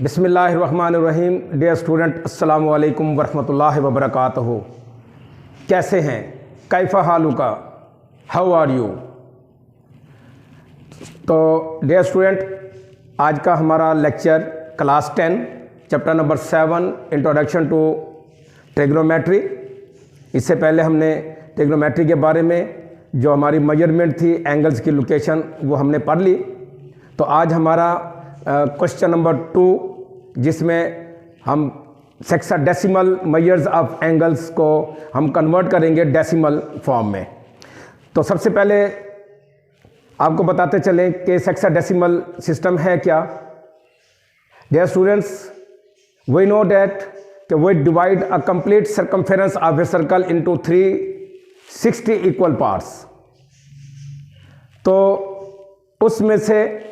बिस्मिल्लाहिर्रहमानिर्रहीम। Dear student, अस्सलामु अलैकुम वरहमतुल्लाहि वबरकातुहू। कैसे हैं? कैफ़ा हालुका, हाउ आर यू? तो डियर स्टूडेंट, आज का हमारा lecture class 10 chapter number 7 introduction to trigonometry. इससे पहले हमने ट्रिग्नोमेट्री के बारे में जो हमारी मेजरमेंट थी, एंगल्स की लोकेशन, वो हमने पढ़ ली। तो आज हमारा क्वेश्चन नंबर 2, जिसमें हम सेक्साडेसिमल मेजर्स ऑफ एंगल्स को हम कन्वर्ट करेंगे डेसिमल फॉर्म में। तो सबसे पहले आपको बताते चलें कि सेक्साडेसिमल सिस्टम है क्या। Dear students, we know that कि we divide a complete circumference of a circle into 360 equal parts. तो उसमें से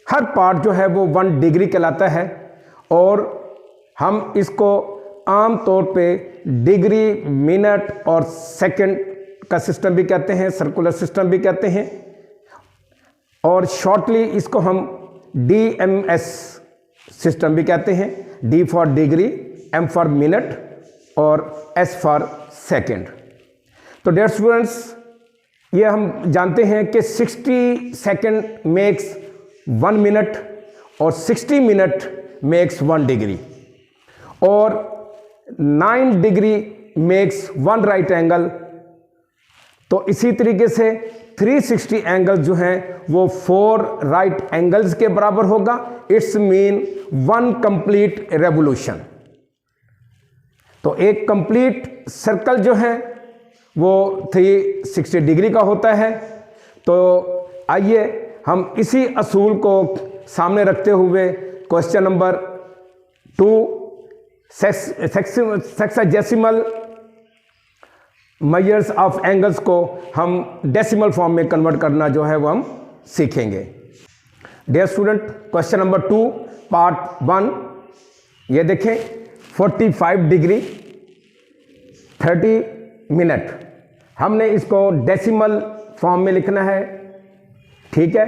हर पार्ट जो है वो 1 डिग्री कहलाता है, और हम इसको आम तौर पे डिग्री, मिनट और सेकंड का सिस्टम भी कहते हैं, सर्कुलर सिस्टम भी कहते हैं, और शॉर्टली इसको हम DMS सिस्टम भी कहते हैं। D for degree, M for minute और S फॉर सेकंड। तो डियर स्टूडेंट्स, ये हम जानते हैं कि 60 सेकंड मेक्स 1 मिनट और 60 मिनट मेक्स 1 डिग्री, और 9 डिग्री मेक्स 1 राइट एंगल। तो इसी तरीके से 360 एंगल जो हैं वो 4 राइट एंगल्स के बराबर होगा। It's mean 1 complete revolution. तो एक कंप्लीट सर्कल जो है वो 360 डिग्री का होता है। तो आइए हम इसी असूल को सामने रखते हुए question number 2 sexagesimal measures of angles को हम डेसिमल फॉर्म में कन्वर्ट करना जो है वो हम सीखेंगे। Dear student, question number 2 part 1, ये देखें 45 डिग्री 30 मिनट। हमने इसको डेसिमल फॉर्म में लिखना है, ठीक है।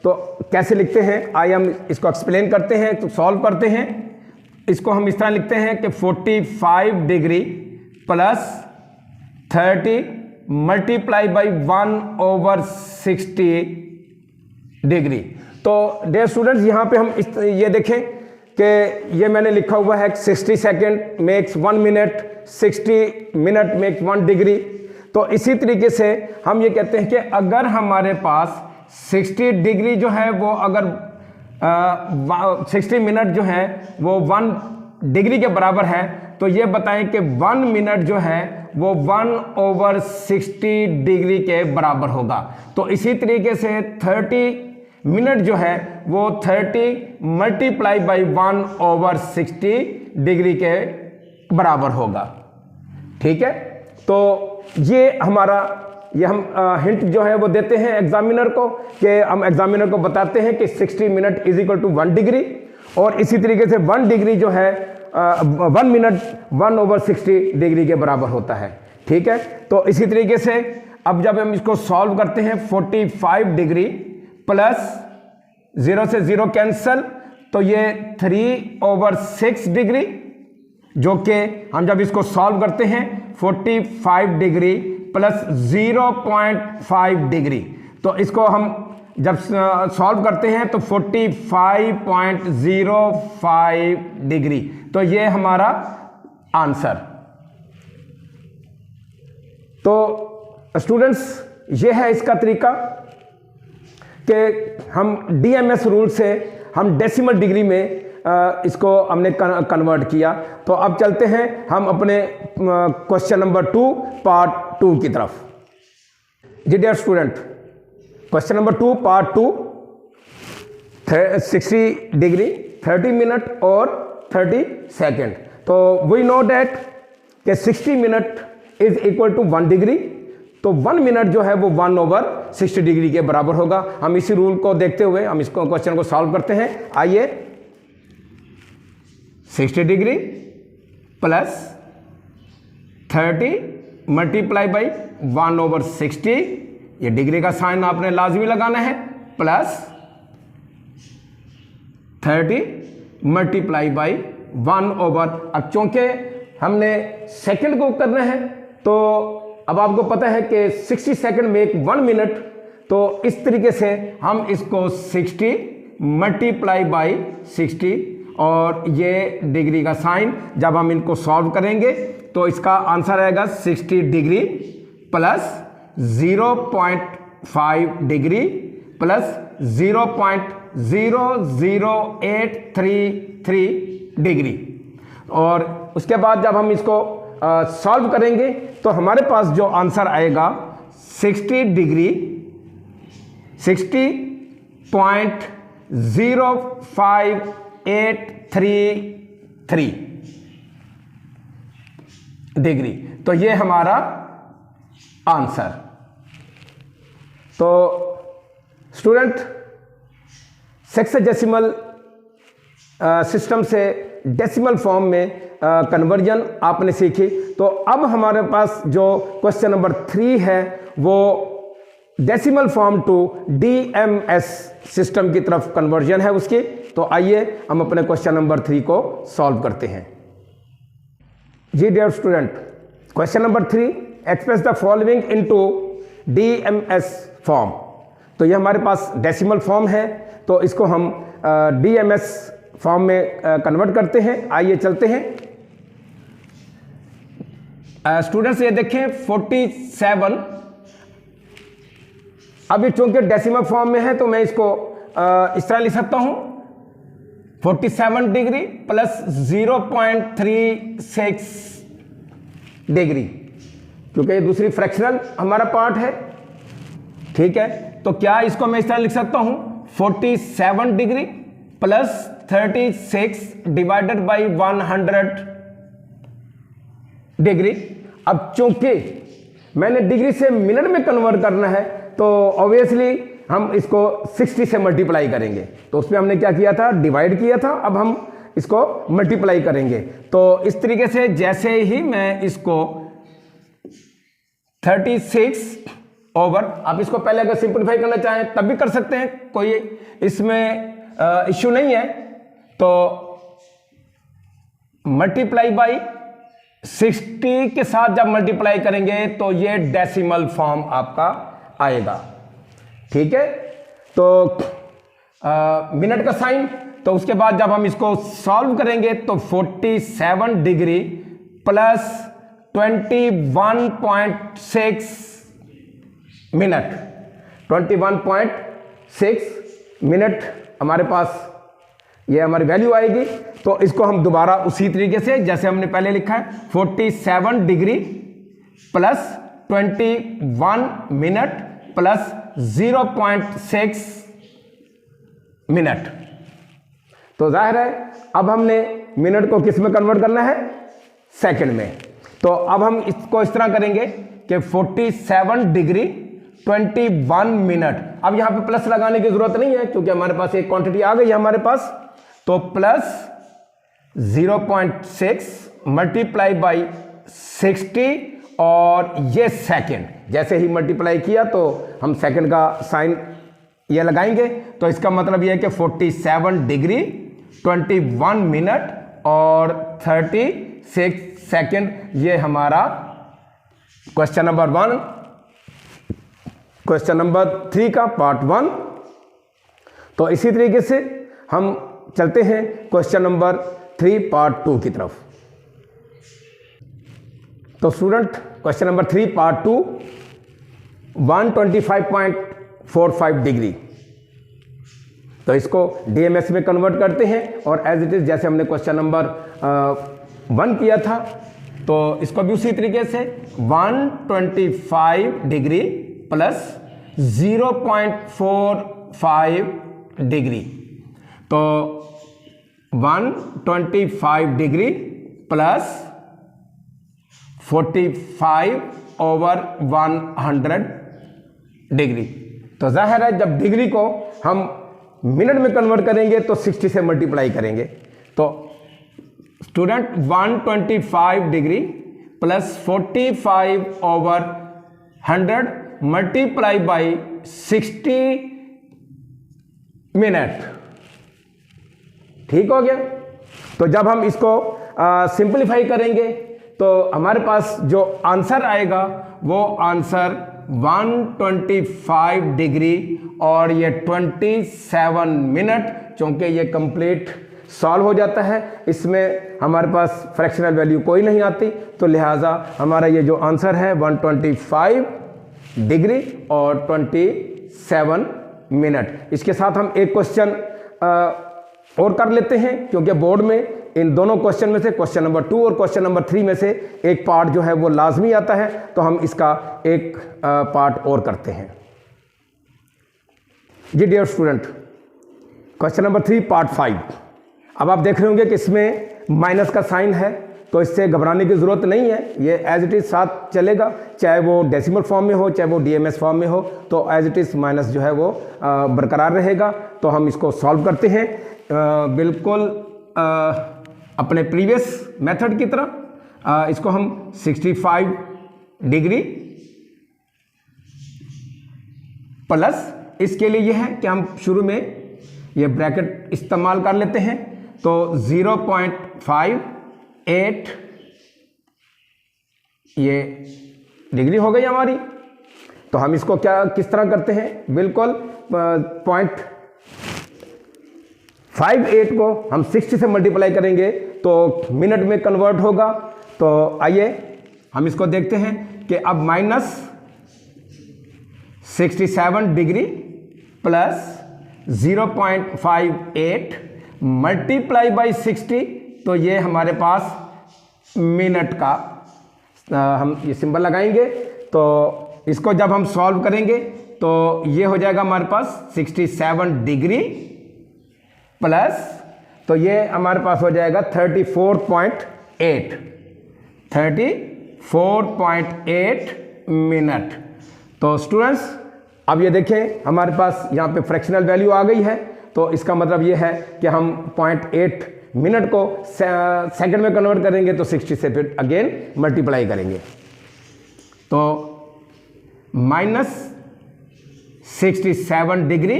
तो कैसे लिखते हैं, आइए हम इसको एक्सप्लेन करते हैं। तो सॉल्व करते हैं। इसको हम इस तरह लिखते हैं कि 45 degree plus 30 multiply by 1/60 degree. तो डियर स्टूडेंट्स, यहाँ पे हम ये देखें कि ये मैंने लिखा हुआ है 60 second makes 1 minute, 60 minute makes 1 degree. तो इसी तरीके से हम ये कहते हैं कि अगर हमारे पास 60 डिग्री जो है वो अगर 60 मिनट जो है वो 1 डिग्री के बराबर है, तो ये बताएं कि 1 मिनट जो है वो 1/60 डिग्री के बराबर होगा। तो इसी तरीके से 30 मिनट जो है वो 30 मल्टीप्लाई बाई 1/60 डिग्री के बराबर होगा, ठीक है। तो ये हम हिंट जो है वो देते हैं एग्जामिनर को, कि हम एग्जामिनर को बताते हैं कि 60 minute is equal to 1 degree, और इसी तरीके से 1 डिग्री जो है 1 मिनट 1/60 डिग्री के बराबर होता है, ठीक है। तो इसी तरीके से अब जब हम इसको सॉल्व करते हैं, 45 डिग्री प्लस 0 से 0 कैंसल, तो ये 3/6 डिग्री, जो कि हम जब इसको सॉल्व करते हैं 45 डिग्री प्लस 0.5 डिग्री, तो इसको हम जब सॉल्व करते हैं तो 45.05 डिग्री। तो ये हमारा आंसर। तो स्टूडेंट्स, ये है इसका तरीका कि हम DMS रूल से हम डेसिमल डिग्री में इसको हमने कन्वर्ट किया। तो अब चलते हैं हम अपने क्वेश्चन नंबर 2 पार्ट 2 की तरफ। जी dear student, question number 2 part 2, 60 degree 30 minute और 30 सेकेंड। तो वी नो दैट कि 60 minute is equal to 1 degree. तो 1 मिनट जो है वो 1/60 डिग्री के बराबर होगा। हम इसी रूल को देखते हुए हम इसको क्वेश्चन को सॉल्व करते हैं। आइए, 60 डिग्री प्लस 30 मल्टीप्लाई बाई 1/60, ये डिग्री का साइन आपने लाजमी लगाना है, प्लस 30 मल्टीप्लाई बाई 1/। अब चूंकि हमने सेकंड को करना है तो अब आपको पता है कि 60 सेकंड मेक 1 मिनट, तो इस तरीके से हम इसको 60 मल्टीप्लाई बाई 60 और ये डिग्री का साइन जब हम इनको सॉल्व करेंगे तो इसका आंसर आएगा 60 degree plus 0.5 degree plus 0.00833 degree. और उसके बाद जब हम इसको सॉल्व करेंगे तो हमारे पास जो आंसर आएगा 60 डिग्री 60.05833 डिग्री। तो ये हमारा आंसर। तो स्टूडेंट सेक्साडेसिमल सिस्टम से डेसिमल फॉर्म में कन्वर्जन आपने सीखी। तो अब हमारे पास जो क्वेश्चन नंबर 3 है वो decimal form to DMS system की तरफ कन्वर्जन है उसकी। तो आइए हम अपने क्वेश्चन नंबर 3 को सॉल्व करते हैं। जी dear student, question number 3, express the following into DMS form. तो ये हमारे पास डेसिमल फॉर्म है, तो इसको हम DMS फॉर्म में कन्वर्ट करते हैं। आइए चलते हैं। स्टूडेंट्स ये देखें 47, अभी चूंकि डेसिमल फॉर्म में है तो मैं इसको इस तरह लिख सकता हूं 47 डिग्री प्लस 0.36 डिग्री, क्योंकि ये दूसरी फ्रैक्शनल हमारा पार्ट है। ठीक है, तो क्या इसको मैं इस तरह लिख सकता हूं 47 degree plus 36 divided by 100 degree. अब चूंकि मैंने डिग्री से मिनट में कन्वर्ट करना है तो ऑब्वियसली हम इसको 60 से मल्टीप्लाई करेंगे। तो उसमें हमने क्या किया था, डिवाइड किया था, अब हम इसको मल्टीप्लाई करेंगे। तो इस तरीके से जैसे ही मैं इसको 36 ओवर, आप इसको पहले अगर सिंपलीफाई करना चाहें तब भी कर सकते हैं, कोई इसमें इश्यू नहीं है। तो मल्टीप्लाई बाई 60 के साथ जब मल्टीप्लाई करेंगे तो ये डेसिमल फॉर्म आपका आएगा। ठीक है, तो मिनट का साइन। तो उसके बाद जब हम इसको सॉल्व करेंगे तो 47 डिग्री प्लस 21.6 मिनट, 21.6 मिनट हमारे पास ये हमारी वैल्यू आएगी। तो इसको हम दोबारा उसी तरीके से जैसे हमने पहले लिखा है 47 degree plus 21 minute plus 0.6 minute. तो जाहिर है अब हमने मिनट को किस में कन्वर्ट करना है, सेकंड में। तो अब हम इसको इस तरह करेंगे कि 47 डिग्री 21 मिनट। अब यहां पे प्लस लगाने की जरूरत नहीं है क्योंकि हमारे पास एक क्वांटिटी आ गई है हमारे पास। तो प्लस 0.6 मल्टीप्लाई बाई 60 और ये सेकंड, जैसे ही मल्टीप्लाई किया तो हम सेकंड का साइन ये लगाएंगे। तो इसका मतलब ये है कि 47 डिग्री 21 मिनट और 36 सेकंड, ये हमारा क्वेश्चन नंबर 1, क्वेश्चन नंबर 3 का पार्ट 1। तो इसी तरीके से हम चलते हैं क्वेश्चन नंबर 3 पार्ट 2 की तरफ। तो student question number 3 part 2, 125.45 degree. तो इसको DMS में कन्वर्ट करते हैं और एज इट इज जैसे हमने क्वेश्चन नंबर 1 किया था तो इसको भी उसी तरीके से 125 डिग्री प्लस 0.45 डिग्री। तो 125 डिग्री प्लस 45 ओवर 100 डिग्री। तो जाहिर है जब डिग्री को हम मिनट में कन्वर्ट करेंगे तो 60 से मल्टीप्लाई करेंगे। तो student 125 degree plus 45 over 100 multiply by 60 minute. ठीक हो गया। तो जब हम इसको सिंपलीफाई करेंगे तो हमारे पास जो आंसर आएगा वो आंसर 125 डिग्री और ये 27 मिनट, क्योंकि ये कंप्लीट सॉल्व हो जाता है, इसमें हमारे पास फ्रैक्शनल वैल्यू कोई नहीं आती, तो लिहाजा हमारा ये जो आंसर है 125 डिग्री और 27 मिनट। इसके साथ हम एक क्वेश्चन और कर लेते हैं, क्योंकि बोर्ड में इन दोनों क्वेश्चन में से क्वेश्चन नंबर 2 और क्वेश्चन नंबर 3 में से एक पार्ट जो है वो लाजमी आता है, तो हम इसका एक पार्ट और करते हैं। जी dear student, question number 3 part 5। अब आप देख रहे होंगे कि इसमें माइनस का साइन है, तो इससे घबराने की ज़रूरत नहीं है, ये एज इट इज़ साथ चलेगा, चाहे वो डेसिमल फॉर्म में हो चाहे वो डीएमएस फॉर्म में हो, तो एज इट इज़ माइनस जो है वो बरकरार रहेगा। तो हम इसको सॉल्व करते हैं बिल्कुल अपने प्रीवियस मेथड की तरह। इसको हम 65 डिग्री प्लस, इसके लिए यह है कि हम शुरू में ये ब्रैकेट इस्तेमाल कर लेते हैं, तो 0.58 ये डिग्री हो गई हमारी। तो हम इसको किस तरह करते हैं, बिल्कुल 0.58 को हम 60 से मल्टीप्लाई करेंगे तो मिनट में कन्वर्ट होगा। तो आइए हम इसको देखते हैं कि अब -67 डिग्री प्लस 0.58 मल्टीप्लाई बाई 60, तो ये हमारे पास मिनट का हम ये सिंबल लगाएंगे। तो इसको जब हम सॉल्व करेंगे तो ये हो जाएगा हमारे पास 67 डिग्री प्लस, तो ये हमारे पास हो जाएगा 34.8 मिनट। तो स्टूडेंट्स अब ये देखें हमारे पास यहाँ पे फ्रैक्शनल वैल्यू आ गई है, तो इसका मतलब ये है कि हम 0.8 मिनट को सेकंड में कन्वर्ट करेंगे, तो 60 से फिर अगेन मल्टीप्लाई करेंगे, तो -67 डिग्री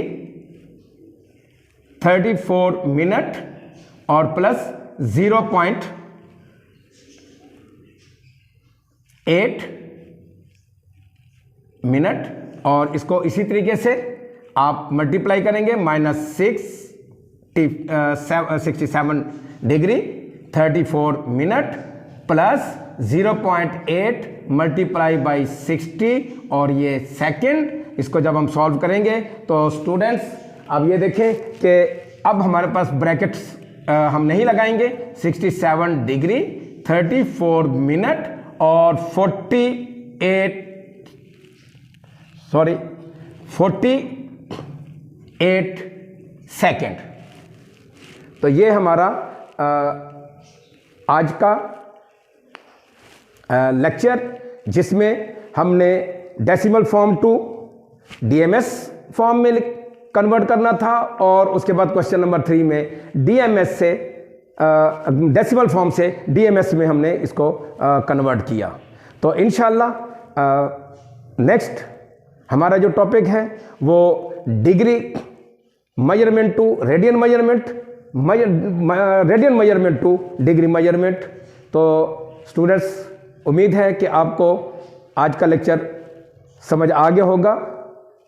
34 मिनट और प्लस 0.8 मिनट, और इसको इसी तरीके से आप मल्टीप्लाई करेंगे -67 degree 34 minute plus 0.8 multiply by 60 और ये सेकंड। इसको जब हम सॉल्व करेंगे तो स्टूडेंट्स अब ये देखें कि अब हमारे पास ब्रैकेट्स हम नहीं लगाएंगे, 67 डिग्री 34 मिनट और 48 सेकेंड। तो ये हमारा आज का लेक्चर, जिसमें हमने decimal form to DMS form में कन्वर्ट करना था, और उसके बाद क्वेश्चन नंबर 3 में डीएमएस से डेसिमल फॉर्म से डीएमएस में हमने इसको कन्वर्ट किया। तो इंशाल्लाह नेक्स्ट हमारा जो टॉपिक है वो degree measurement to radian measurement, radian measurement to degree measurement. तो स्टूडेंट्स उम्मीद है कि आपको आज का लेक्चर समझ आ गया होगा,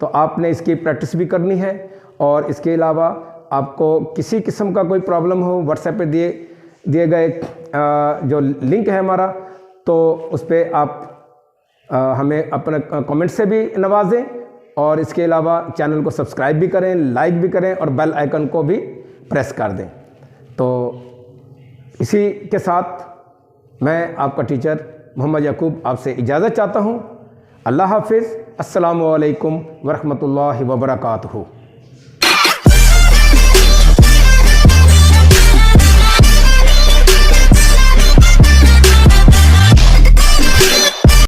तो आपने इसकी प्रैक्टिस भी करनी है, और इसके अलावा आपको किसी किस्म का कोई प्रॉब्लम हो, व्हाट्सएप पे दिए गए जो लिंक है हमारा, तो उस पर आप हमें अपने कमेंट से भी नवाजें, और इसके अलावा चैनल को सब्सक्राइब भी करें, लाइक भी करें और बेल आइकन को भी प्रेस कर दें। तो इसी के साथ मैं आपका टीचर मोहम्मद याकूब आपसे इजाज़त चाहता हूँ। अल्लाह हाफिज़। अस्सलामु अलैकुम वरहमतुल्लाहि वबरकातुहू।